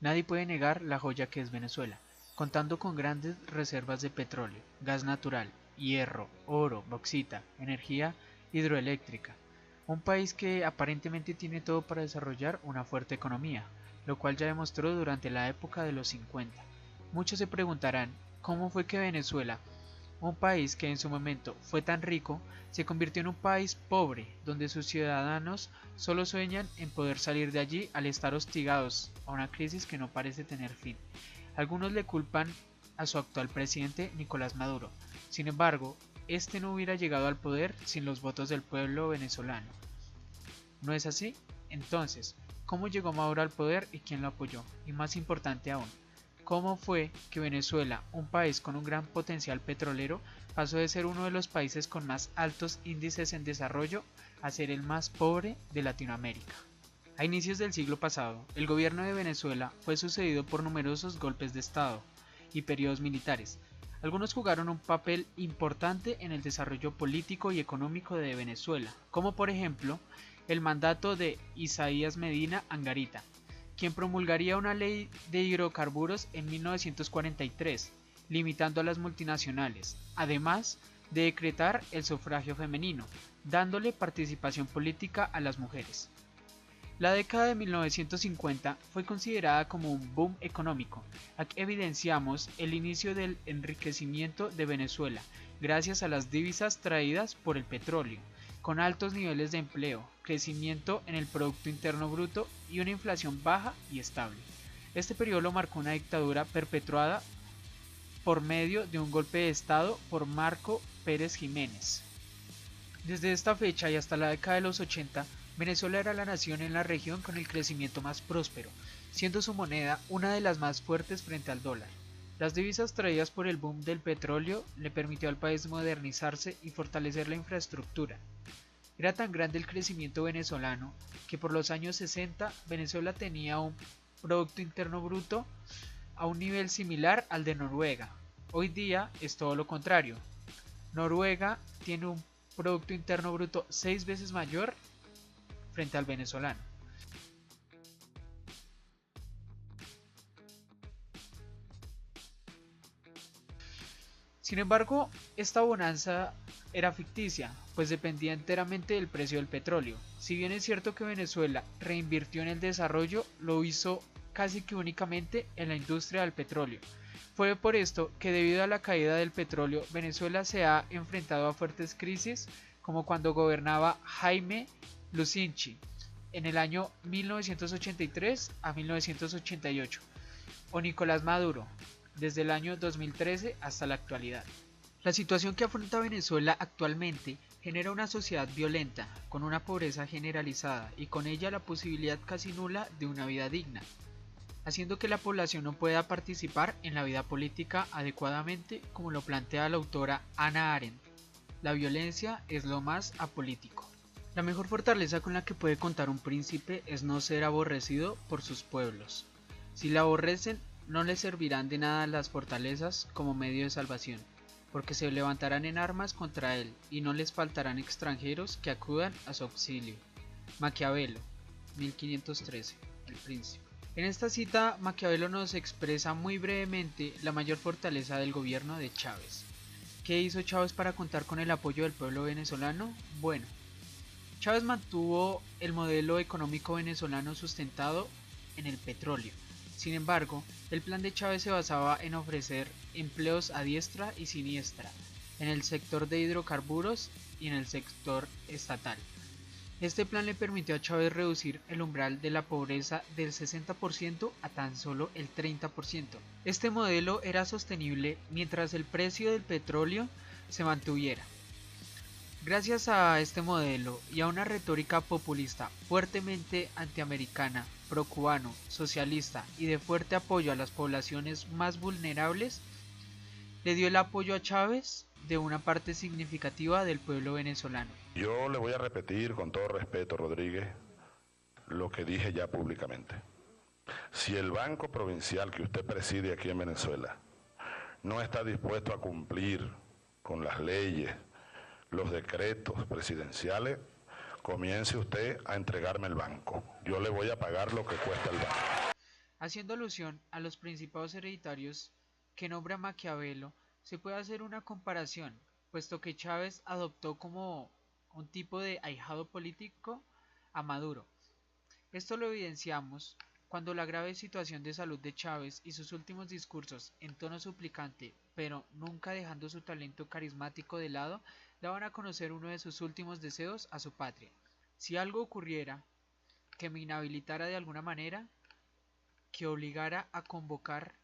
Nadie puede negar la joya que es Venezuela, contando con grandes reservas de petróleo, gas natural, hierro, oro, bauxita, energía hidroeléctrica. Un país que aparentemente tiene todo para desarrollar una fuerte economía, lo cual ya demostró durante la época de los 50. Muchos se preguntarán, ¿cómo fue que Venezuela, un país que en su momento fue tan rico, se convirtió en un país pobre, donde sus ciudadanos solo sueñan en poder salir de allí al estar hostigados a una crisis que no parece tener fin? Algunos le culpan a su actual presidente Nicolás Maduro. Sin embargo, este no hubiera llegado al poder sin los votos del pueblo venezolano. ¿No es así? Entonces, ¿cómo llegó Maduro al poder y quién lo apoyó? Y más importante aún, ¿cómo fue que Venezuela, un país con un gran potencial petrolero, pasó de ser uno de los países con más altos índices en desarrollo a ser el más pobre de Latinoamérica? A inicios del siglo pasado, el gobierno de Venezuela fue sucedido por numerosos golpes de Estado y periodos militares. Algunos jugaron un papel importante en el desarrollo político y económico de Venezuela, como por ejemplo el mandato de Isaías Medina Angarita, quien promulgaría una ley de hidrocarburos en 1943, limitando a las multinacionales, además de decretar el sufragio femenino, dándole participación política a las mujeres. La década de 1950 fue considerada como un boom económico. Aquí evidenciamos el inicio del enriquecimiento de Venezuela gracias a las divisas traídas por el petróleo, con altos niveles de empleo, crecimiento en el Producto Interno Bruto y una inflación baja y estable. Este periodo lo marcó una dictadura perpetuada por medio de un golpe de Estado por Marco Pérez Jiménez. Desde esta fecha y hasta la década de los 80, Venezuela era la nación en la región con el crecimiento más próspero, siendo su moneda una de las más fuertes frente al dólar. Las divisas traídas por el boom del petróleo le permitió al país modernizarse y fortalecer la infraestructura. Era tan grande el crecimiento venezolano que por los años 60 Venezuela tenía un Producto Interno Bruto a un nivel similar al de Noruega. Hoy día es todo lo contrario. Noruega tiene un Producto Interno Bruto 6 veces mayor frente al venezolano. Sin embargo, esta bonanza era ficticia, pues dependía enteramente del precio del petróleo. Si bien es cierto que Venezuela reinvirtió en el desarrollo, lo hizo casi que únicamente en la industria del petróleo. Fue por esto que debido a la caída del petróleo, Venezuela se ha enfrentado a fuertes crisis, como cuando gobernaba Jaime Lucinchi en el año 1983 a 1988, o Nicolás Maduro desde el año 2013 hasta la actualidad. La situación que afronta Venezuela actualmente genera una sociedad violenta, con una pobreza generalizada y con ella la posibilidad casi nula de una vida digna, haciendo que la población no pueda participar en la vida política adecuadamente, como lo plantea la autora Hannah Arendt. La violencia es lo más apolítico. La mejor fortaleza con la que puede contar un príncipe es no ser aborrecido por sus pueblos. Si la aborrecen, no les servirán de nada las fortalezas como medio de salvación, porque se levantarán en armas contra él y no les faltarán extranjeros que acudan a su auxilio. Maquiavelo, 1513, El Príncipe. En esta cita, Maquiavelo nos expresa muy brevemente la mayor fortaleza del gobierno de Chávez. ¿Qué hizo Chávez para contar con el apoyo del pueblo venezolano? Bueno, Chávez mantuvo el modelo económico venezolano sustentado en el petróleo. Sin embargo, el plan de Chávez se basaba en ofrecer empleos a diestra y siniestra en el sector de hidrocarburos y en el sector estatal. Este plan le permitió a Chávez reducir el umbral de la pobreza del 60% a tan solo el 30%. Este modelo era sostenible mientras el precio del petróleo se mantuviera. Gracias a este modelo y a una retórica populista fuertemente antiamericana, procubano, socialista y de fuerte apoyo a las poblaciones más vulnerables, le dio el apoyo a Chávez de una parte significativa del pueblo venezolano. Yo le voy a repetir con todo respeto, Rodríguez, lo que dije ya públicamente. Si el Banco Provincial que usted preside aquí en Venezuela no está dispuesto a cumplir con las leyes, los decretos presidenciales, comience usted a entregarme el banco. Yo le voy a pagar lo que cuesta el banco. Haciendo alusión a los principados hereditarios que nombra Maquiavelo, se puede hacer una comparación, puesto que Chávez adoptó como un tipo de ahijado político a Maduro. Esto lo evidenciamos cuando la grave situación de salud de Chávez y sus últimos discursos en tono suplicante, pero nunca dejando su talento carismático de lado, daban a conocer uno de sus últimos deseos a su patria. Si algo ocurriera que me inhabilitara de alguna manera, que obligara a convocar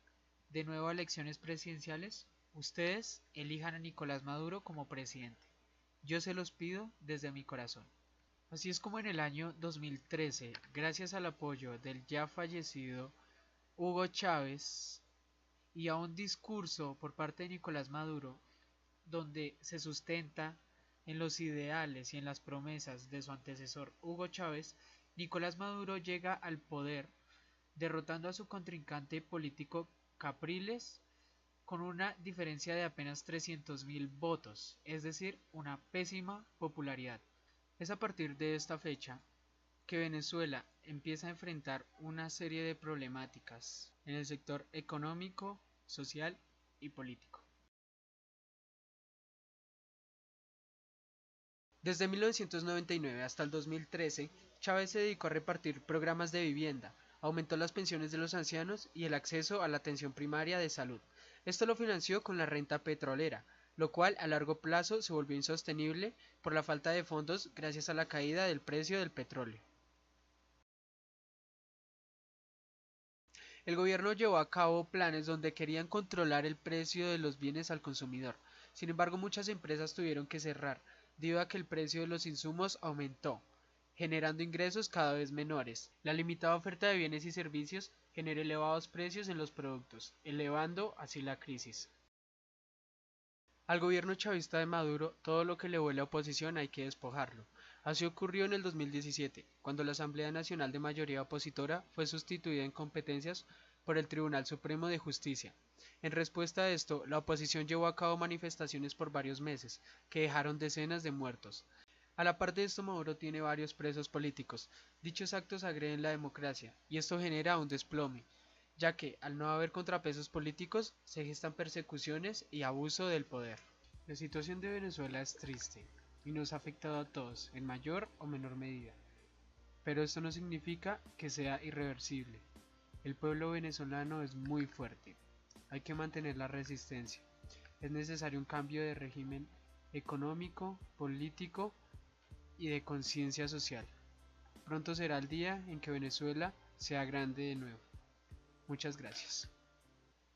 de nuevo a elecciones presidenciales, ustedes elijan a Nicolás Maduro como presidente. Yo se los pido desde mi corazón. Así es como en el año 2013, gracias al apoyo del ya fallecido Hugo Chávez y a un discurso por parte de Nicolás Maduro, donde se sustenta en los ideales y en las promesas de su antecesor Hugo Chávez, Nicolás Maduro llega al poder derrotando a su contrincante político Capriles con una diferencia de apenas 300.000 votos, es decir, una pésima popularidad. Es a partir de esta fecha que Venezuela empieza a enfrentar una serie de problemáticas en el sector económico, social y político. Desde 1999 hasta el 2013, Chávez se dedicó a repartir programas de vivienda, aumentó las pensiones de los ancianos y el acceso a la atención primaria de salud. Esto lo financió con la renta petrolera, lo cual a largo plazo se volvió insostenible por la falta de fondos gracias a la caída del precio del petróleo. El gobierno llevó a cabo planes donde querían controlar el precio de los bienes al consumidor. Sin embargo, muchas empresas tuvieron que cerrar, debido a que el precio de los insumos aumentó, generando ingresos cada vez menores. La limitada oferta de bienes y servicios generó elevados precios en los productos, elevando así la crisis. Al gobierno chavista de Maduro, todo lo que le huele a oposición hay que despojarlo. Así ocurrió en el 2017, cuando la Asamblea Nacional de mayoría opositora fue sustituida en competencias por el Tribunal Supremo de Justicia. En respuesta a esto, la oposición llevó a cabo manifestaciones por varios meses, que dejaron decenas de muertos. A la par de esto, Maduro tiene varios presos políticos. Dichos actos agreden la democracia, y esto genera un desplome, ya que, al no haber contrapesos políticos, se gestan persecuciones y abuso del poder. La situación de Venezuela es triste y nos ha afectado a todos en mayor o menor medida, pero esto no significa que sea irreversible. El pueblo venezolano es muy fuerte, hay que mantener la resistencia. Es necesario un cambio de régimen económico, político y de conciencia social. Pronto será el día en que Venezuela sea grande de nuevo. Muchas gracias.